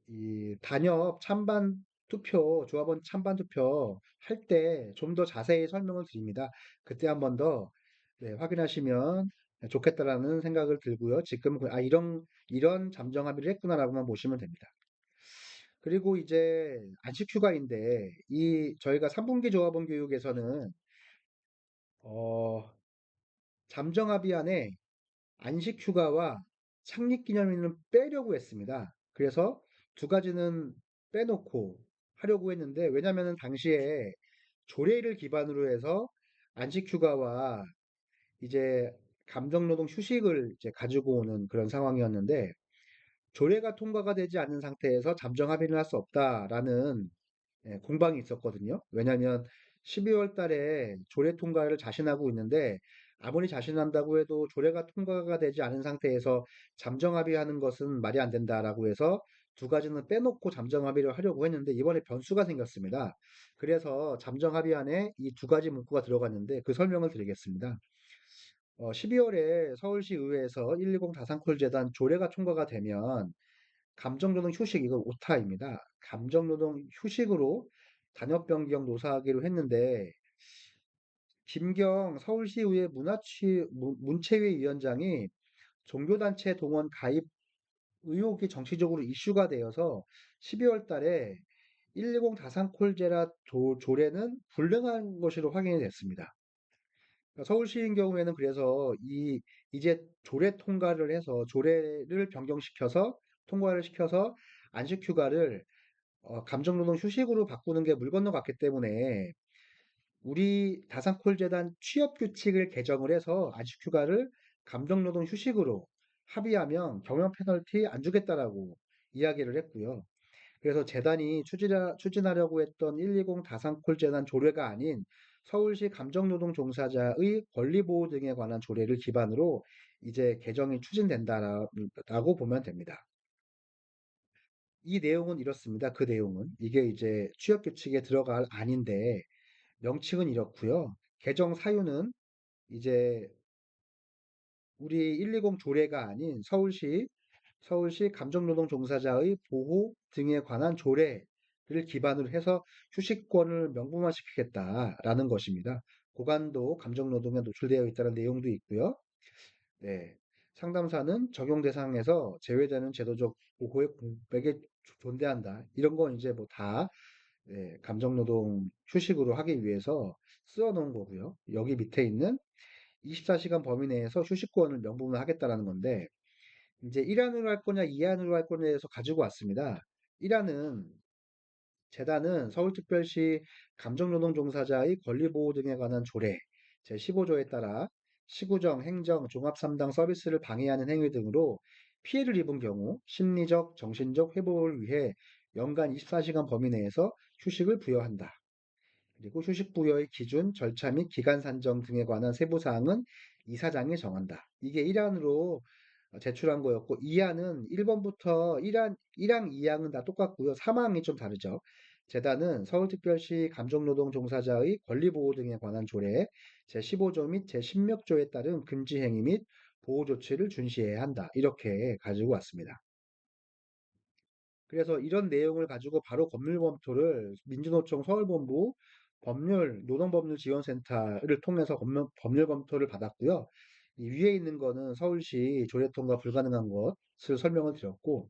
이 단협 찬반 투표, 조합원 찬반 투표 할 때 좀 더 자세히 설명을 드립니다. 그때 한 번 더 확인하시면 좋겠다라는 생각을 들고요. 지금 이런 잠정 합의를 했구나라고만 보시면 됩니다. 그리고 이제 안식 휴가인데 저희가 3분기 조합원 교육에서는 어, 잠정 합의 안에 안식 휴가와 창립기념일은 빼려고 했습니다. 그래서 두 가지는 빼놓고 하려고 했는데 왜냐면은 당시에 조례를 기반으로 해서 안식 휴가와 이제 감정노동 휴식을 이제 가지고 오는 그런 상황이었는데 조례가 통과가 되지 않은 상태에서 잠정 합의를 할 수 없다라는 공방이 있었거든요. 왜냐하면 12월 달에 조례 통과를 자신하고 있는데 아무리 자신한다고 해도 조례가 통과가 되지 않은 상태에서 잠정 합의하는 것은 말이 안 된다라고 해서 두 가지는 빼놓고 잠정 합의를 하려고 했는데 이번에 변수가 생겼습니다. 그래서 잠정 합의안에 이 두 가지 문구가 들어갔는데 그 설명을 드리겠습니다. 12월에 서울시 의회에서 120 다산콜 재단 조례가 통과가 되면 감정노동 휴식, 이거 오타입니다. 감정노동 휴식으로 단협 변경 노사하기로 했는데 김경 서울시의회 문체위 위원장이 종교단체 동원 가입 의혹이 정치적으로 이슈가 되어서 12월 달에 120 다산콜제라 조례는 불능한 것으로 확인이 됐습니다. 그러니까 서울시인 경우에는 그래서 이제 조례 통과를 해서 조례를 변경시켜서 통과를 시켜서 안식휴가를 감정노동 휴식으로 바꾸는 게 물 건너갔기 때문에 우리 다산콜재단 취업규칙을 개정을 해서 안식휴가를 감정노동 휴식으로 합의하면 경영 페널티 안 주겠다라고 이야기를 했고요. 그래서 재단이 추진하려고 했던 120 다산콜재단 조례가 아닌 서울시 감정노동 종사자의 권리보호 등에 관한 조례를 기반으로 이제 개정이 추진된다라고 보면 됩니다. 이 내용은 이렇습니다. 그 내용은 이게 이제 취업규칙에 들어갈 안인데 명칭은 이렇고요. 개정 사유는 이제 우리 120 조례가 아닌 서울시 감정노동 종사자의 보호 등에 관한 조례를 기반으로 해서 휴식권을 명분화시키겠다라는 것입니다. 고관도 감정노동에 노출되어 있다는 내용도 있고요. 네. 상담사는 적용 대상에서 제외되는 제도적 보호의 공백에 존대한다. 이런 건 이제 뭐 다 감정노동 휴식으로 하기 위해서 쓰어 놓은 거고요. 여기 밑에 있는 24시간 범위 내에서 휴식권을 명분을 하겠다라는 건데 이제 1안으로 할 거냐 2안으로 할 거냐에 대해서 가지고 왔습니다. 1안은 재단은 서울특별시 감정노동 종사자의 권리보호 등에 관한 조례 제15조에 따라 시구정, 행정, 종합 3당 서비스를 방해하는 행위 등으로 피해를 입은 경우 심리적, 정신적 회복을 위해 연간 24시간 범위 내에서 휴식을 부여한다. 그리고 휴식 부여의 기준, 절차 및 기간 산정 등에 관한 세부 사항은 이사장이 정한다. 이게 1안으로 제출한 거였고 2항은 1번부터 1항, 2항은 다 똑같고요. 3항이 좀 다르죠. 재단은 서울특별시 감정노동 종사자의 권리보호 등에 관한 조례 제15조 및 제16조에 따른 금지 행위 및 보호 조치를 준시해야 한다. 이렇게 가지고 왔습니다. 그래서 이런 내용을 가지고 바로 법률 검토를 민주노총 서울본부 노동법률지원센터를 통해서 법률 검토를 받았고요. 이 위에 있는 거는 서울시 조례 통과 불가능한 것을 설명을 드렸고,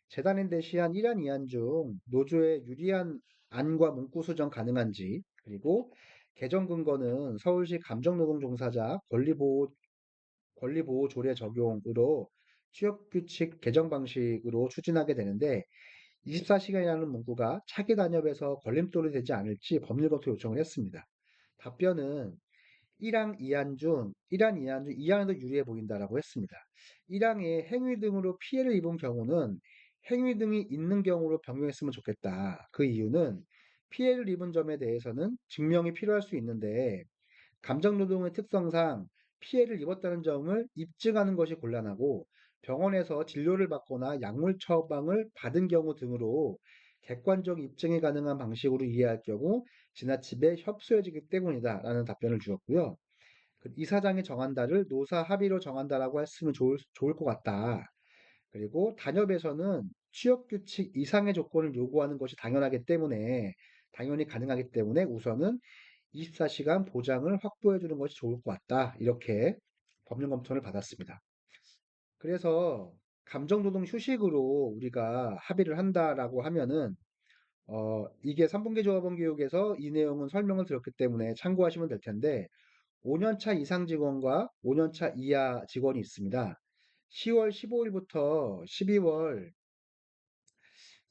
재단인 대시한 1안, 2안 중 노조의 유리한 안과 문구 수정 가능한지, 그리고 개정 근거는 서울시 감정노동 종사자 권리보호 조례 적용으로 취업규칙 개정 방식으로 추진하게 되는데, 24시간이라는 문구가 차기 단협에서 걸림돌이 되지 않을지 법률 검토 요청을 했습니다. 답변은 1항, 2항 중 2항이 더 유리해 보인다라고 했습니다. 1항에 행위 등으로 피해를 입은 경우는 행위 등이 있는 경우로 변경했으면 좋겠다. 그 이유는 피해를 입은 점에 대해서는 증명이 필요할 수 있는데 감정노동의 특성상 피해를 입었다는 점을 입증하는 것이 곤란하고 병원에서 진료를 받거나 약물 처방을 받은 경우 등으로 객관적 입증이 가능한 방식으로 이해할 경우 지나치게 협소해지기 때문이다라는 답변을 주었고요. 그 이사장이 정한다를 노사 합의로 정한다라고 했으면 좋을 것 같다. 그리고 단협에서는 취업규칙 이상의 조건을 요구하는 것이 당연히 가능하기 때문에 우선은 24시간 보장을 확보해 주는 것이 좋을 것 같다. 이렇게 법률 검토를 받았습니다. 그래서 감정노동 휴식으로 우리가 합의를 한다라고 하면은 이게 3분기 조합원 교육에서 이 내용은 설명을 드렸기 때문에 참고하시면 될 텐데 5년차 이상 직원과 5년차 이하 직원이 있습니다. 10월 15일부터 12월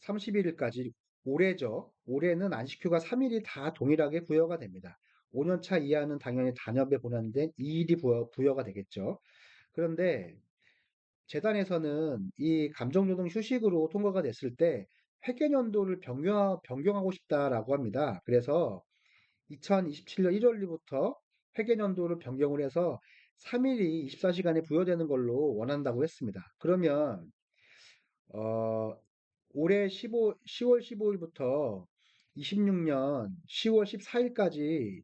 31일까지 올해죠. 올해는 안식휴가 3일이 다 동일하게 부여가 됩니다. 5년차 이하는 당연히 단협에 보완된 2일이 부여가 되겠죠. 그런데 재단에서는 이 감정노동 휴식으로 통과가 됐을 때 회계연도를 변경하고 싶다라고 합니다. 그래서 2027년 1월 1일부터 회계연도를 변경을 해서 3일이 24시간에 부여되는 걸로 원한다고 했습니다. 그러면 어, 올해 10월 15일부터 26년 10월 14일까지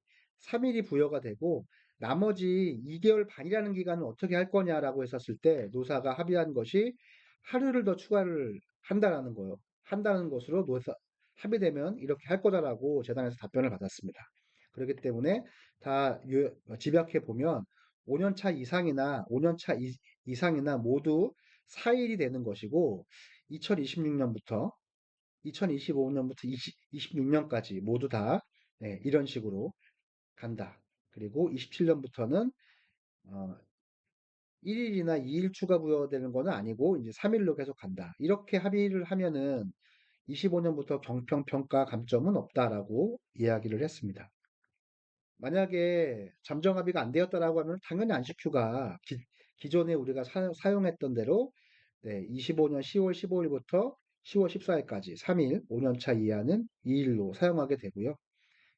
3일이 부여가 되고 나머지 2개월 반이라는 기간은 어떻게 할 거냐라고 했었을 때 노사가 합의한 것이 하루를 더 추가를 한다라는 거요. 한다는 것으로 노사 합의되면 이렇게 할 거다라고 재단에서 답변을 받았습니다. 그렇기 때문에 다 집약해 보면 5년 차 이상이나 5년 차 이상이나 모두 4일이 되는 것이고 2026년부터 2025년부터 26년까지 모두 다 네, 이런 식으로 간다. 그리고 27년부터는 1일이나 2일 추가 부여되는 거는 아니고 이제 3일로 계속 간다. 이렇게 합의를 하면은 25년부터 경평평가 감점은 없다라고 이야기를 했습니다. 만약에 잠정 합의가 안 되었다라고 하면 당연히 안식휴가 기존에 우리가 사용했던 대로 네, 25년 10월 15일부터 10월 14일까지 3일, 5년 차 이하는 2일로 사용하게 되고요.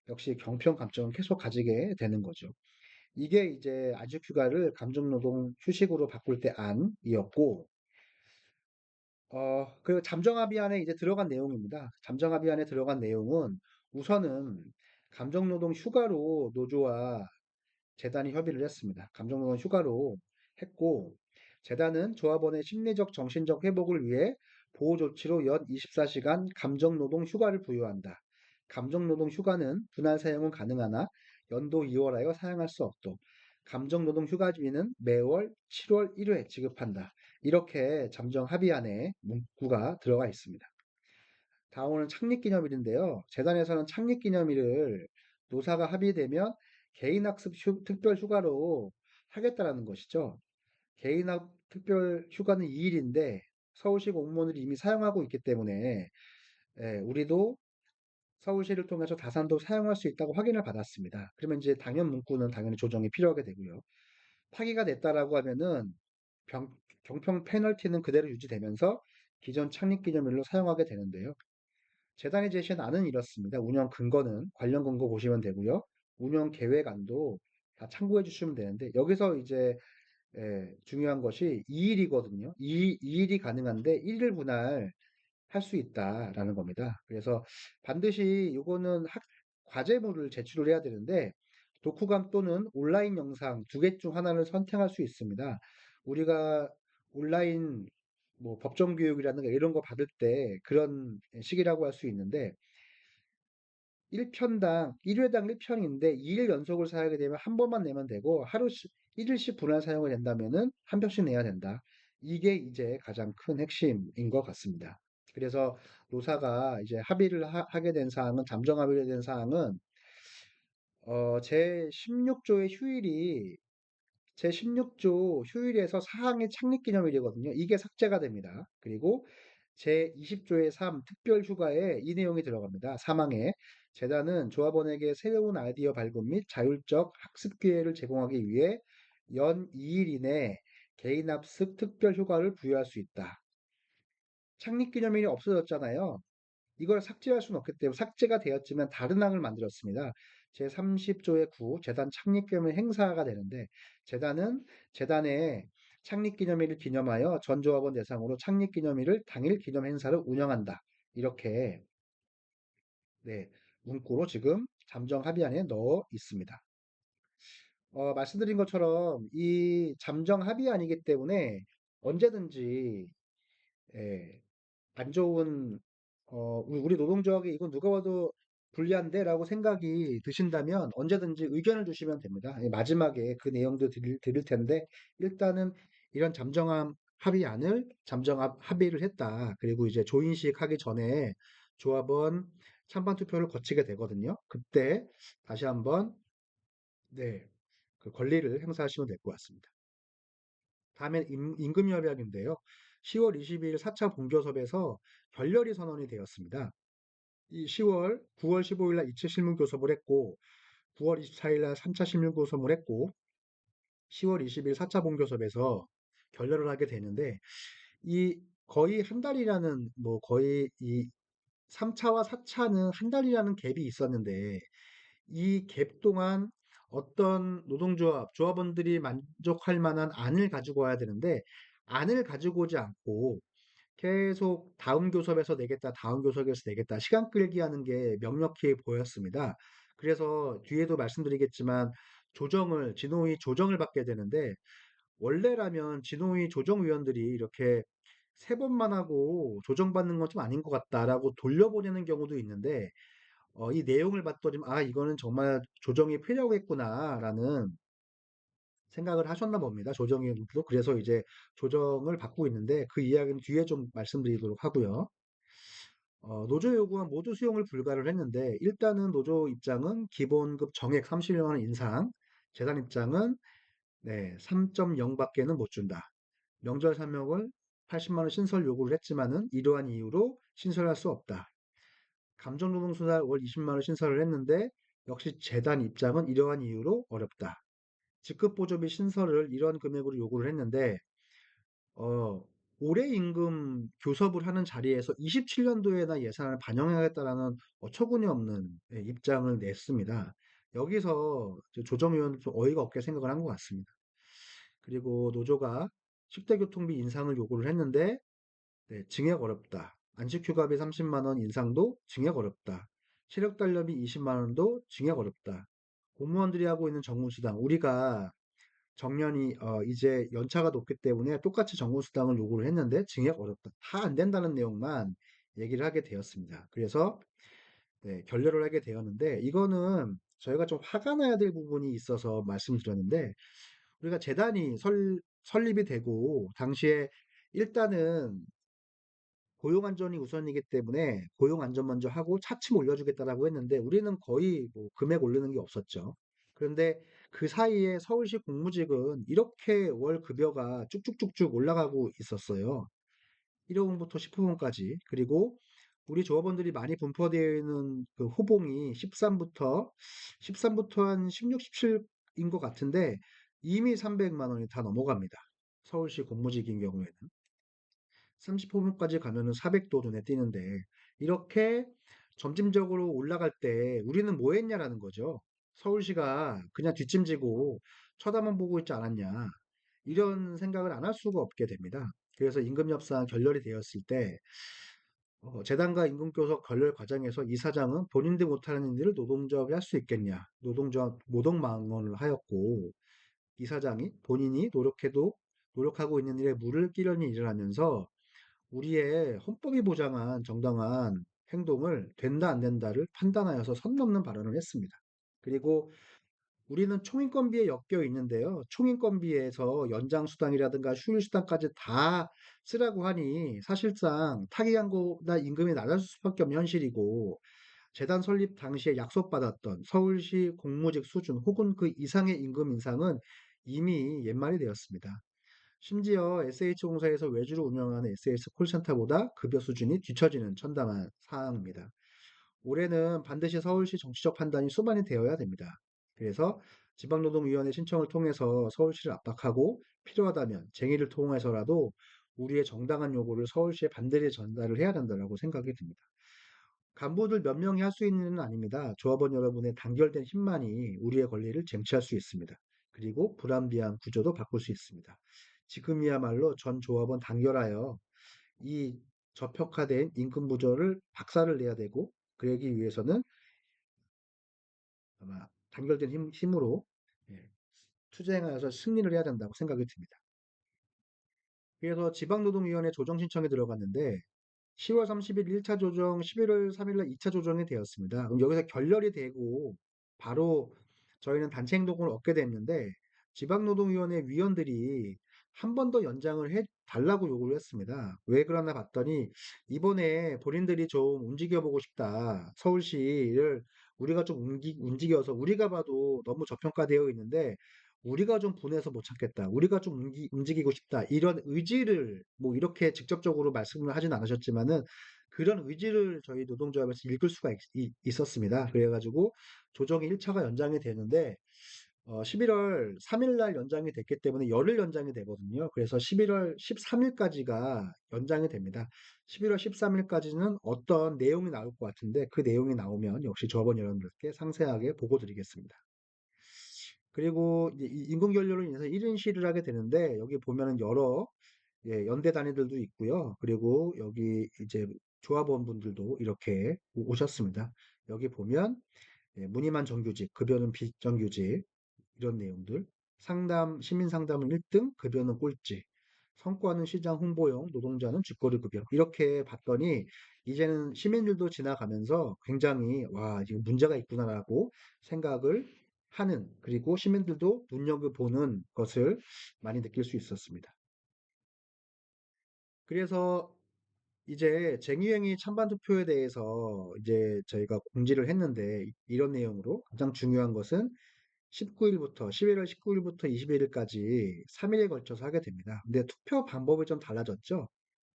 역시 경평 감점은 계속 가지게 되는 거죠. 이게 이제 안식휴가를 감정노동 휴식으로 바꿀 때 안이었고, 그리고 잠정합의 안에 이제 들어간 내용입니다. 잠정합의 안에 들어간 내용은 우선은 감정노동 휴가로 노조와 재단이 협의를 했습니다. 감정노동 휴가로 했고, 재단은 조합원의 심리적, 정신적 회복을 위해 보호 조치로 연 24시간 감정노동 휴가를 부여한다. 감정노동 휴가는 분할 사용은 가능하나 연도 2월하여 사용할 수 없도. 감정노동 휴가비는 매월 7월 1회 지급한다. 이렇게 잠정 합의안에 문구가 들어가 있습니다. 다음은 창립기념일인데요. 재단에서는 창립기념일을 노사가 합의되면 개인학습 특별 휴가로 하겠다라는 것이죠. 개인학 특별 휴가는 2일인데 서울시 공무원들이 이미 사용하고 있기 때문에 우리도 서울시를 통해서 다산도 사용할 수 있다고 확인을 받았습니다. 그러면 이제 당연 문구는 당연히 조정이 필요하게 되고요. 파기가 됐다라고 하면은 경평 페널티는 그대로 유지되면서 기존 창립기념일로 사용하게 되는데요. 재단이 제시한 안은 이렇습니다. 운영 근거는 관련 근거 보시면 되고요. 운영 계획안도 다 참고해 주시면 되는데 여기서 이제 중요한 것이 2일이거든요. 2일이 가능한데 1일 분할 할 수 있다라는 겁니다. 그래서 반드시 이거는 과제물을 제출을 해야 되는데 독후감 또는 온라인 영상 두 개 중 하나를 선택할 수 있습니다. 우리가 온라인 뭐 법정 교육이라든가 이런 거 받을 때 그런 식이라고 할 수 있는데 1편당 1회당 1편인데 2일 연속을 사용하게 되면 한 번만 내면 되고 하루씩 1일씩 분할 사용이 된다면은 한 편씩 내야 된다. 이게 이제 가장 큰 핵심인 것 같습니다. 그래서 노사가 이제 합의를 하게 된 사항은 잠정 합의를 된 사항은 제 16조의 휴일이 제 16조 휴일에서 사항의 창립기념일이거든요. 이게 삭제가 됩니다. 그리고 제 20조의 3 특별휴가에 이 내용이 들어갑니다. 사망에 재단은 조합원에게 새로운 아이디어 발굴 및 자율적 학습 기회를 제공하기 위해 연 2일 이내 개인 학습 특별휴가를 부여할 수 있다. 창립기념일이 없어졌잖아요. 이걸 삭제할 수는 없기 때문에 삭제가 되었지만 다른 항을 만들었습니다. 제30조의 9 재단 창립기념일 행사가 되는데 재단은 재단의 창립기념일을 기념하여 전 조합원 대상으로 창립기념일을 당일 기념 행사를 운영한다. 이렇게 네, 문구로 지금 잠정 합의안에 넣어 있습니다. 말씀드린 것처럼 이 잠정 합의안이기 때문에 언제든지 예, 안 좋은 우리 노동조합이 이건 누가 봐도 불리한데라고 생각이 드신다면 언제든지 의견을 주시면 됩니다. 예, 마지막에 그 내용도 드릴 텐데 일단은 이런 잠정함 합의안을 합의를 했다. 그리고 이제 조인식 하기 전에 조합원 찬반 투표를 거치게 되거든요. 그때 다시 한번 네, 그 권리를 행사하시면 될 것 같습니다. 다음엔 임금협약인데요. 10월 22일 4차 본교섭에서 결렬이 선언이 되었습니다. 이 9월 15일 날 2차 실무 교섭을 했고 9월 24일 날 3차 실무 교섭을 했고 10월 20일 4차 본교섭에서 결렬을 하게 되는데 이 거의 한 달이라는 뭐 거의 이 3차와 4차는 한 달이라는 갭이 있었는데 이 갭 동안 어떤 노동조합, 조합원들이 만족할 만한 안을 가지고 와야 되는데 안을 가지고 오지 않고 계속 다음 교섭에서 내겠다, 다음 교섭에서 내겠다, 시간 끌기 하는 게 명확히 보였습니다. 그래서 뒤에도 말씀드리겠지만 진호위 조정을 받게 되는데 원래라면 진호위 조정위원들이 이렇게 세 번만 하고 조정받는 건 좀 아닌 것 같다라고 돌려보내는 경우도 있는데 이 내용을 봤더니 아, 이거는 정말 조정이 필요하겠구나라는 생각을 하셨나 봅니다. 조정위원도 그래서 이제 조정을 받고 있는데 그 이야기는 뒤에 좀 말씀드리도록 하고요. 노조 요구안 모두 수용을 불가를 했는데 일단은 노조 입장은 기본급 정액 30만 원 인상, 재단 입장은 네, 3.0밖에는 못 준다. 명절 사명을 80만 원 신설 요구를 했지만은 이러한 이유로 신설할 수 없다. 감정노동수당 월 20만 원 신설을 했는데 역시 재단 입장은 이러한 이유로 어렵다. 직급보조비 신설을 이런 금액으로 요구를 했는데 어, 올해 임금 교섭을 하는 자리에서 27년도에나 예산을 반영하겠다라는 어처구니없는 입장을 냈습니다. 여기서 조정위원도 좀 어이가 없게 생각을 한 것 같습니다. 그리고 노조가 식대교통비 인상을 요구를 했는데 네, 증액 어렵다. 안식휴가비 30만 원 인상도 증액 어렵다. 체력단련비 20만 원도 증액 어렵다. 공무원들이 하고 있는 정무수당 우리가 정년이 이제 연차가 높기 때문에 똑같이 정무수당을 요구를 했는데 증액 어렵다. 다 안 된다는 내용만 얘기를 하게 되었습니다. 그래서 네, 결렬을 하게 되었는데 이거는 저희가 좀 화가 나야 될 부분이 있어서 말씀드렸는데 우리가 재단이 설립이 되고 당시에 일단은 고용 안전이 우선이기 때문에 고용 안전 먼저 하고 차츰 올려주겠다라고 했는데 우리는 거의 뭐 금액 올리는 게 없었죠. 그런데 그 사이에 서울시 공무직은 이렇게 월 급여가 쭉쭉쭉쭉 올라가고 있었어요. 1호분부터 10호분까지. 그리고 우리 조합원들이 많이 분포되어 있는 그 호봉이 13부터 한 16, 17인 것 같은데 이미 300만 원이 다 넘어갑니다. 서울시 공무직인 경우에는. 30호분까지 가면은 400도 눈에 띄는데 이렇게 점진적으로 올라갈 때 우리는 뭐 했냐라는 거죠. 서울시가 그냥 뒷짐지고 쳐다만 보고 있지 않았냐. 이런 생각을 안 할 수가 없게 됩니다. 그래서 임금협상 결렬이 되었을 때 재단과 임금교섭 결렬 과정에서 이사장은 본인들 못하는 일을 노동조합이 할 수 있겠냐. 노동조합 노동망언을 하였고 이사장이 본인이 노력하고 있는 일에 물을 끼려는 일을 하면서 우리의 헌법이 보장한 정당한 행동을 된다 안 된다를 판단하여서 선 넘는 발언을 했습니다. 그리고 우리는 총인건비에 엮여 있는데요. 총인건비에서 연장수당이라든가 휴일수당까지 다 쓰라고 하니 사실상 타기한고나 임금이 낮아질 수밖에 없는 현실이고 재단 설립 당시에 약속받았던 서울시 공무직 수준 혹은 그 이상의 임금 인상은 이미 옛말이 되었습니다. 심지어 SH공사에서 외주로 운영하는 SS 콜센터보다 급여 수준이 뒤처지는 천담한 사항입니다. 올해는 반드시 서울시 정치적 판단이 수반이 되어야 됩니다. 그래서 지방노동위원회 신청을 통해서 서울시를 압박하고 필요하다면 쟁의를 통해서라도 우리의 정당한 요구를 서울시에 반드시 전달을 해야 된다고 생각이 듭니다. 간부들 몇 명이 할 수 있는 일은 아닙니다. 조합원 여러분의 단결된 힘만이 우리의 권리를 쟁취할 수 있습니다. 그리고 불합리한 구조도 바꿀 수 있습니다. 지금이야말로 전 조합원 단결하여 이 저평가된 임금 구조를 박살을 내야 되고 그러기 위해서는 아마 단결된 힘으로 예, 투쟁하여서 승리를 해야 된다고 생각이 듭니다. 그래서 지방노동위원회 조정 신청이 들어갔는데 10월 30일 1차 조정, 11월 3일 날 2차 조정이 되었습니다. 그럼 여기서 결렬이 되고 바로 저희는 단체 행동을 얻게 됐는데 지방노동위원회 위원들이 한 번 더 연장을 해 달라고 요구를 했습니다. 왜 그러나 봤더니 이번에 본인들이 좀 움직여보고 싶다. 서울시를 우리가 좀 움직여서 우리가 봐도 너무 저평가되어 있는데 우리가 좀 분해서 못 참겠다. 우리가 좀 움직이고 싶다. 이런 의지를 뭐 이렇게 직접적으로 말씀을 하진 않으셨지만은 그런 의지를 저희 노동조합에서 읽을 수가 있었습니다. 그래가지고 조정이 1차가 연장이 되는데 11월 3일 날 연장이 됐기 때문에 열흘 연장이 되거든요. 그래서 11월 13일까지가 연장이 됩니다. 11월 13일까지는 어떤 내용이 나올 것 같은데 그 내용이 나오면 역시 조합원 여러분들께 상세하게 보고 드리겠습니다. 그리고 이제 이 임금 결렬로 인해서 1인 시위를 하게 되는데 여기 보면은 여러 연대 단위들도 있고요. 그리고 여기 이제 조합원분들도 이렇게 오셨습니다. 여기 보면 무늬만 정규직, 급여는 비정규직 이런 내용들. 시민 상담은 1등, 급여는 꼴찌. 성과는 시장 홍보용, 노동자는 쥐꼬리 급여. 이렇게 봤더니 이제는 시민들도 지나가면서 굉장히 와, 지금 문제가 있구나라고 생각을 하는 그리고 시민들도 눈여겨보는 것을 많이 느낄 수 있었습니다. 그래서 이제 쟁의행위 찬반 투표에 대해서 이제 저희가 공지를 했는데 이런 내용으로 가장 중요한 것은 11월 19일부터 21일까지 3일에 걸쳐서 하게 됩니다. 근데 투표 방법이 좀 달라졌죠.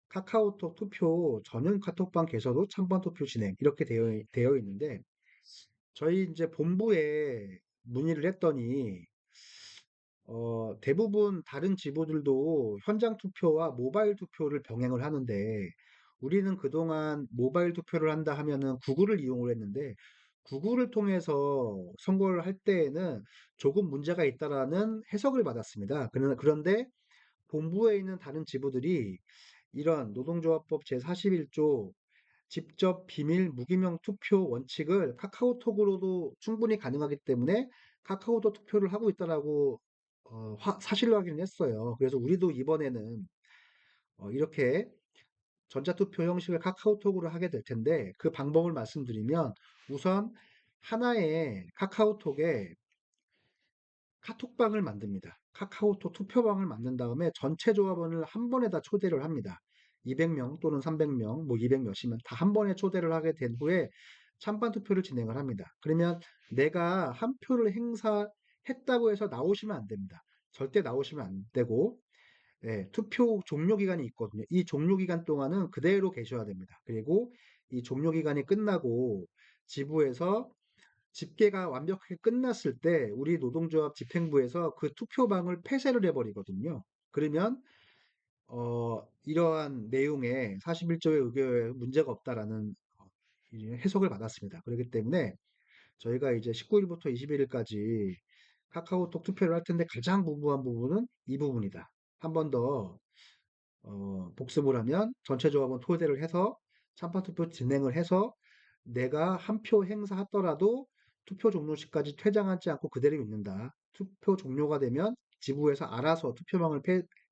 카카오톡 투표 전용 카톡방 개설후 찬반 투표 진행 이렇게 되어 있는데 저희 이제 본부에 문의를 했더니 대부분 다른 지부들도 현장 투표와 모바일 투표를 병행을 하는데 우리는 그동안 모바일 투표를 한다 하면은 구글을 이용을 했는데 구글을 통해서 선거를 할 때에는 조금 문제가 있다라는 해석을 받았습니다. 그런데 본부에 있는 다른 지부들이 이런 노동조합법 제41조 직접 비밀 무기명 투표 원칙을 카카오톡으로도 충분히 가능하기 때문에 카카오톡 투표를 하고 있다라고 사실로 확인을 했어요. 그래서 우리도 이번에는 이렇게 전자투표 형식을 카카오톡으로 하게 될 텐데 그 방법을 말씀드리면 우선 하나의 카카오톡에 카톡방을 만듭니다. 카카오톡 투표방을 만든 다음에 전체 조합원을 한 번에 다 초대를 합니다. 200명 또는 300명, 뭐 200 몇이면 다 한 번에 초대를 하게 된 후에 찬반 투표를 진행을 합니다. 그러면 내가 한 표를 행사했다고 해서 나오시면 안 됩니다. 절대 나오시면 안 되고, 투표 종료 기간이 있거든요. 이 종료 기간 동안은 그대로 계셔야 됩니다. 그리고 이 종료 기간이 끝나고 지부에서 집계가 완벽하게 끝났을 때 우리 노동조합 집행부에서 그 투표방을 폐쇄를 해버리거든요. 그러면 이러한 내용에 41조의 의결에 문제가 없다라는 이 해석을 받았습니다. 그렇기 때문에 저희가 이제 19일부터 21일까지 카카오톡 투표를 할 텐데 가장 무모한 부분은 이 부분이다. 한 번 더 복습을 하면 전체 조합원 토대를 해서 찬반 투표 진행을 해서 내가 한 표 행사하더라도 투표 종료 시까지 퇴장하지 않고 그대로 있는다. 투표 종료가 되면 지부에서 알아서 투표망을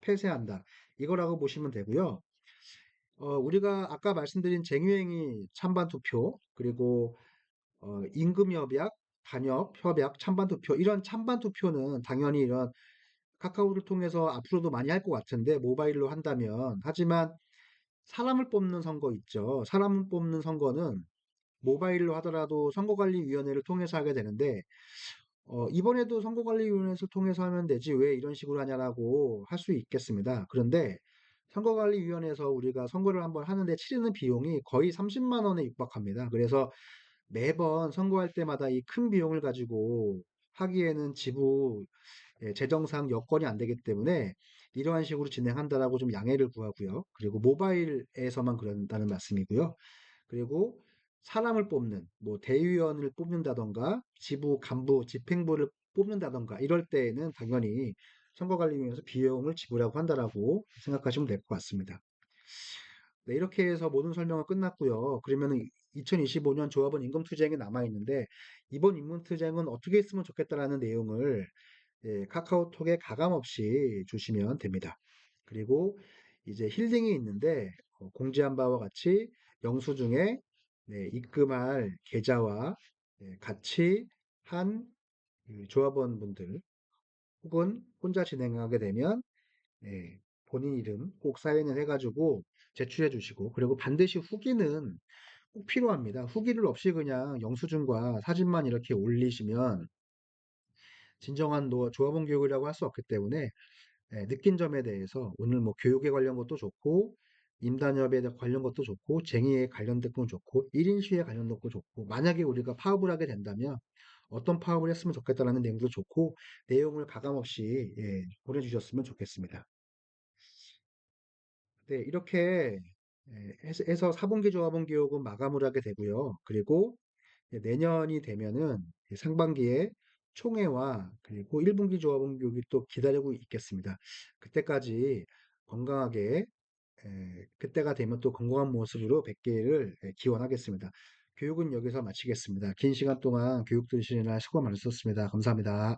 폐쇄한다. 이거라고 보시면 되고요. 우리가 아까 말씀드린 쟁유행위 찬반 투표, 그리고 임금협약, 단협협약 찬반 투표, 이런 찬반 투표는 당연히 이런 카카오를 통해서 앞으로도 많이 할 것 같은데 모바일로 한다면 하지만 사람을 뽑는 선거 있죠. 사람을 뽑는 선거는 모바일로 하더라도 선거관리위원회를 통해서 하게 되는데 이번에도 선거관리위원회를 통해서 하면 되지 왜 이런 식으로 하냐라고 할 수 있겠습니다. 그런데 선거관리위원회에서 우리가 선거를 한번 하는데 치르는 비용이 거의 30만 원에 육박합니다. 그래서 매번 선거할 때마다 이 큰 비용을 가지고 하기에는 지부 재정상 여건이 안 되기 때문에 이러한 식으로 진행한다라고 좀 양해를 구하고요. 그리고 모바일에서만 그런다는 말씀이고요. 그리고 사람을 뽑는, 뭐 대의원을 뽑는다던가 지부 간부, 집행부를 뽑는다던가 이럴 때에는 당연히 선거관리위원회에서 비용을 지불하고 한다라고 생각하시면 될 것 같습니다. 네, 이렇게 해서 모든 설명은 끝났고요. 그러면은 2025년 조합원 임금투쟁이 남아있는데 이번 임금투쟁은 어떻게 했으면 좋겠다라는 내용을 카카오톡에 가감없이 주시면 됩니다. 그리고 이제 힐링이 있는데 공지한 바와 같이 영수증에 입금할 계좌와 같이 한 그 조합원분들 혹은 혼자 진행하게 되면 본인 이름 꼭 사인을 해가지고 제출해 주시고 그리고 반드시 후기는 꼭 필요합니다. 후기를 없이 그냥 영수증과 사진만 이렇게 올리시면 진정한 조합원 교육이라고 할 수 없기 때문에 느낀 점에 대해서 오늘 뭐 교육에 관련 것도 좋고 임단협에 관련 것도 좋고 쟁의에 관련된 건 좋고 1인 시위에 관련된 것도 좋고 만약에 우리가 파업을 하게 된다면 어떤 파업을 했으면 좋겠다라는 내용도 좋고 내용을 가감없이 보내주셨으면 좋겠습니다. 네, 이렇게 해서 4분기 조합원 교육은 마감을 하게 되고요. 그리고 내년이 되면은 상반기에 총회와 그리고 1분기 조합원 교육이 또 기다리고 있겠습니다. 그때까지 건강하게 그때가 되면 또 건강한 모습으로 뵙기를 기원하겠습니다. 교육은 여기서 마치겠습니다. 긴 시간 동안 교육 들으시느라 수고 많으셨습니다. 감사합니다.